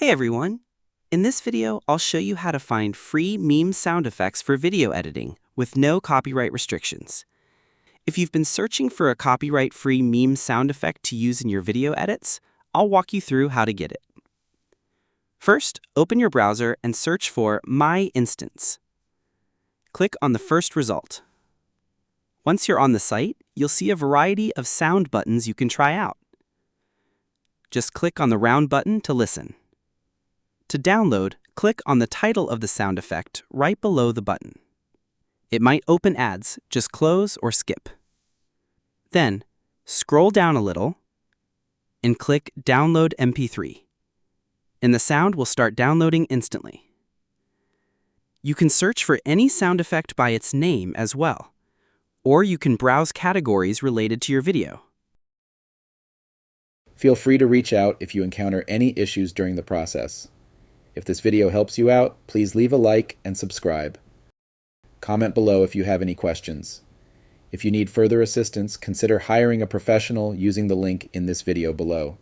Hey everyone! In this video, I'll show you how to find free meme sound effects for video editing with no copyright restrictions. If you've been searching for a copyright-free meme sound effect to use in your video edits, I'll walk you through how to get it. First, open your browser and search for My Instance. Click on the first result. Once you're on the site, you'll see a variety of sound buttons you can try out. Just click on the round button to listen. To download, click on the title of the sound effect right below the button. It might open ads, just close or skip. Then, scroll down a little and click Download MP3. And the sound will start downloading instantly. You can search for any sound effect by its name as well, or you can browse categories related to your video. Feel free to reach out if you encounter any issues during the process. If this video helps you out, please leave a like and subscribe. Comment below if you have any questions. If you need further assistance, consider hiring a professional using the link in this video below.